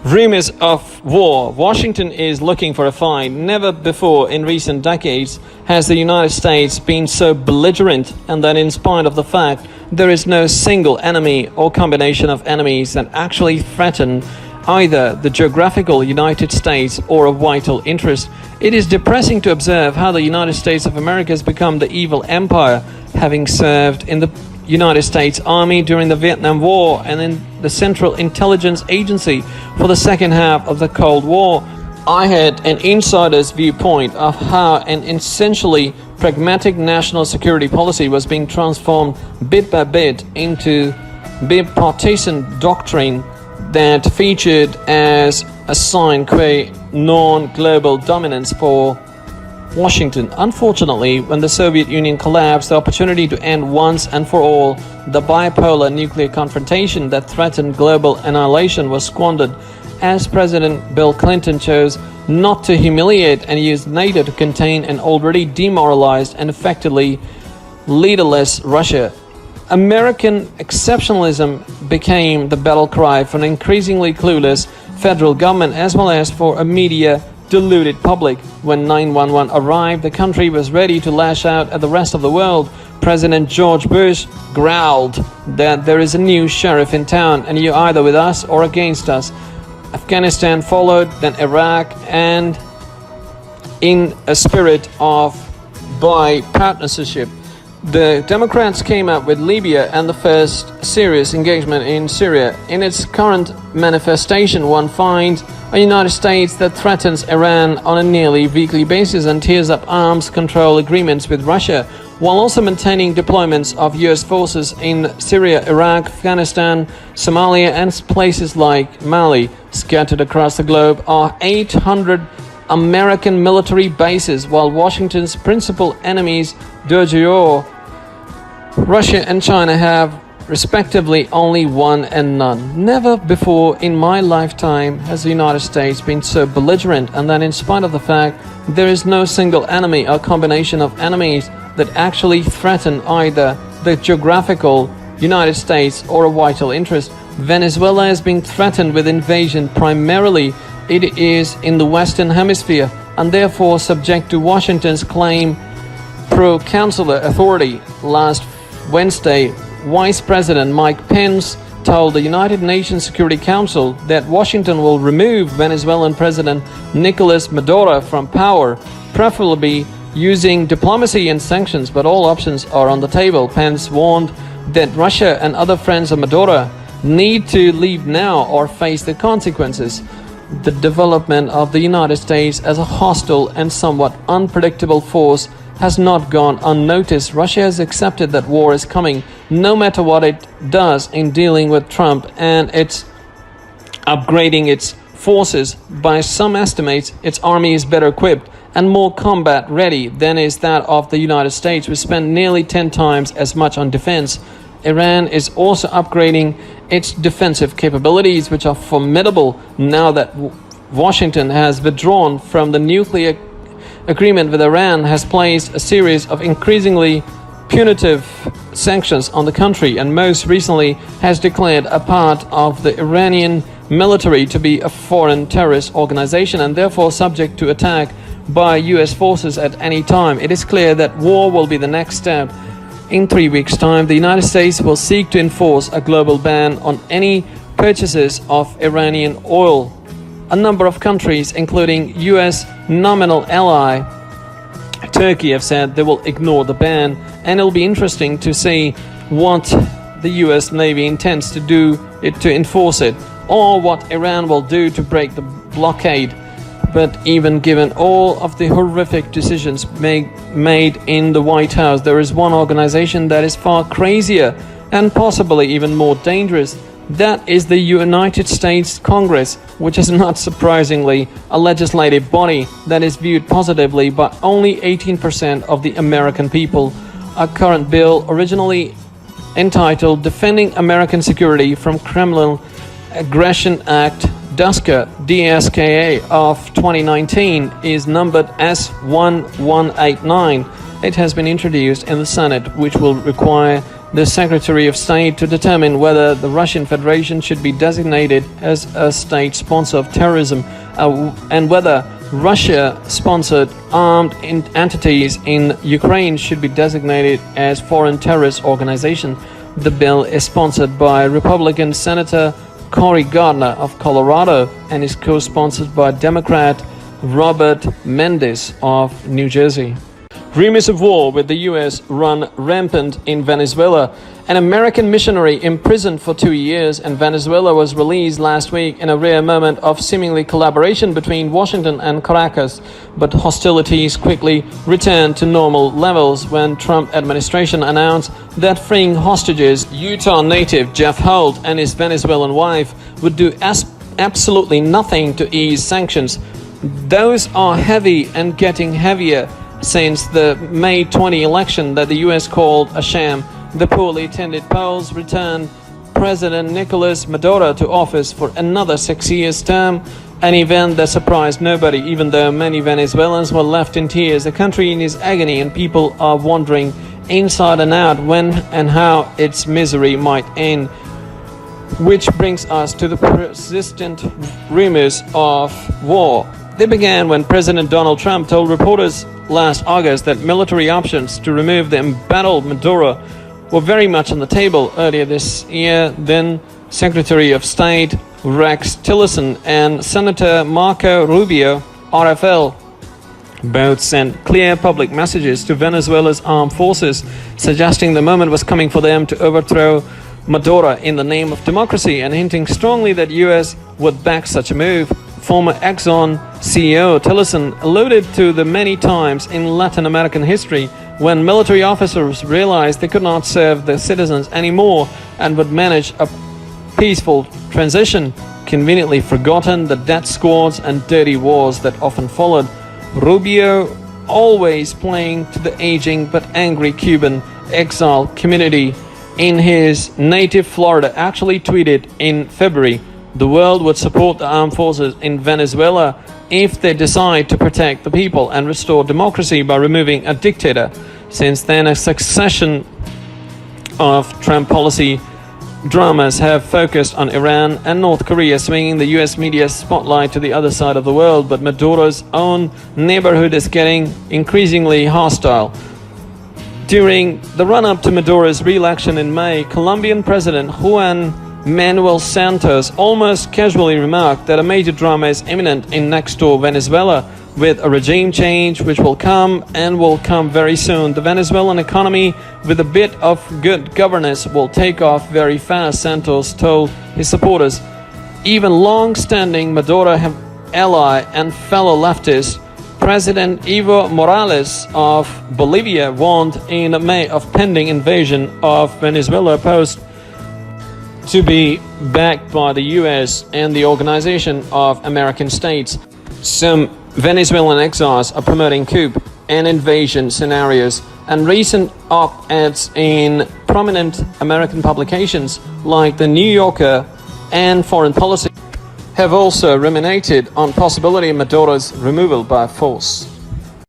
Rumors of war. Washington is looking for a fight. Never before in recent decades has the United States been so belligerent, and that in spite of the fact there is no single enemy or combination of enemies that actually threaten either the geographical United States or a vital interest. It is depressing to observe how the United States of America has become the evil empire, having served in the United States Army during the Vietnam War and in the Central Intelligence Agency for the second half of the Cold War. I had an insider's viewpoint of how an essentially pragmatic national security policy was being transformed bit by bit into bipartisan doctrine that featured as a sine qua non global dominance for Washington. Unfortunately, when the Soviet Union collapsed, the opportunity to end once and for all the bipolar nuclear confrontation that threatened global annihilation was squandered, as President Bill Clinton chose not to humiliate and use NATO to contain an already demoralized and effectively leaderless Russia. American exceptionalism became the battle cry for an increasingly clueless federal government as well as for a media deluded public. When 9/11 arrived, the country was ready to lash out at the rest of the world. President George Bush growled that there is a new sheriff in town and you're either with us or against us. Afghanistan followed, then Iraq, and in a spirit of bipartisanship, the Democrats came up with Libya and the first serious engagement in Syria. In its current manifestation, one finds a United States that threatens Iran on a nearly weekly basis and tears up arms control agreements with Russia, while also maintaining deployments of US forces in Syria, Iraq, Afghanistan, Somalia, and places like Mali. Scattered across the globe are 800 American military bases, while Washington's principal enemies, de jure, Russia and China, have respectively only one and none. Never before in my lifetime has the United States been so belligerent, and that in spite of the fact there is no single enemy or combination of enemies that actually threaten either the geographical United States or a vital interest. Venezuela has been threatened with invasion. Primarily it is in the Western Hemisphere and therefore subject to Washington's claim pro-consular authority. Last Wednesday, Vice President Mike Pence told the United Nations Security Council that Washington will remove Venezuelan President Nicolas Maduro from power, preferably using diplomacy and sanctions, but all options are on the table. Pence warned that Russia and other friends of Maduro need to leave now or face the consequences. The development of the United States as a hostile and somewhat unpredictable force has not gone unnoticed. Russia has accepted that war is coming, no matter what it does in dealing with Trump, and it's upgrading its forces. By some estimates, its army is better equipped and more combat ready than is that of the United States, which spent nearly 10 times as much on defense. Iran is also upgrading its defensive capabilities, which are formidable now that Washington has withdrawn from the nuclear agreement with Iran, has placed a series of increasingly punitive sanctions on the country, and most recently has declared a part of the Iranian military to be a foreign terrorist organization and therefore subject to attack by US forces at any time. It is clear that war will be the next step. In 3 weeks' time, the United States will seek to enforce a global ban on any purchases of Iranian oil. A number of countries, including US nominal ally Turkey, have said they will ignore the ban, and it'll be interesting to see what the US Navy intends to do to enforce it, or what Iran will do to break the blockade. But even given all of the horrific decisions made in the White House, there is one organization that is far crazier and possibly even more dangerous. That is the United States Congress, which is not surprisingly a legislative body that is viewed positively by only 18% of the American people. A current bill, originally entitled Defending American Security from Kremlin Aggression Act, DSKA of 2019, is numbered S1189. It has been introduced in the Senate, which will require the Secretary of State, to determine whether the Russian Federation should be designated as a state sponsor of terrorism and whether Russia-sponsored armed entities in Ukraine should be designated as foreign terrorist organizations. The bill is sponsored by Republican Senator Cory Gardner of Colorado and is co-sponsored by Democrat Robert Menendez of New Jersey. Rumors of war with the US run rampant in Venezuela. An American missionary imprisoned for 2 years in Venezuela was released last week in a rare moment of seemingly collaboration between Washington and Caracas, but hostilities quickly returned to normal levels when Trump administration announced that freeing hostages, Utah native Jeff Holt and his Venezuelan wife would do absolutely nothing to ease sanctions. Those are heavy and getting heavier since the May 20 election that the US called a sham. The poorly attended polls returned President Nicolas Maduro to office for another 6 years term, an event that surprised nobody, even though many Venezuelans were left in tears. The country is in agony and people are wondering inside and out when and how its misery might end. Which brings us to the persistent rumors of war. They began when President Donald Trump told reporters last August that military options to remove the embattled Maduro were very much on the table. Earlier this year, then Secretary of State Rex Tillerson and Senator Marco Rubio, RFL, both sent clear public messages to Venezuela's armed forces, suggesting the moment was coming for them to overthrow Maduro in the name of democracy and hinting strongly that US would back such a move. Former Exxon CEO Tillerson alluded to the many times in Latin American history when military officers realized they could not serve their citizens anymore and would manage a peaceful transition, conveniently forgotten the death squads and dirty wars that often followed. Rubio, always playing to the aging but angry Cuban exile community in his native Florida, actually tweeted in February, "The world would support the armed forces in Venezuela if they decide to protect the people and restore democracy by removing a dictator." Since then, a succession of Trump policy dramas have focused on Iran and North Korea, swinging the US media spotlight to the other side of the world. But Maduro's own neighborhood is getting increasingly hostile. During the run-up to Maduro's re-election in May, Colombian President Juan Manuel Santos almost casually remarked that a major drama is imminent in next-door Venezuela, with a regime change which will come very soon. The Venezuelan economy, with a bit of good governance, will take off very fast, Santos told his supporters. Even long-standing Maduro ally and fellow leftist President Evo Morales of Bolivia warned in May of pending invasion of Venezuela post to be backed by the US and the Organization of American States. Some Venezuelan exiles are promoting coup and invasion scenarios, and recent op-eds in prominent American publications like The New Yorker and Foreign Policy have also ruminated on possibility of Maduro's removal by force.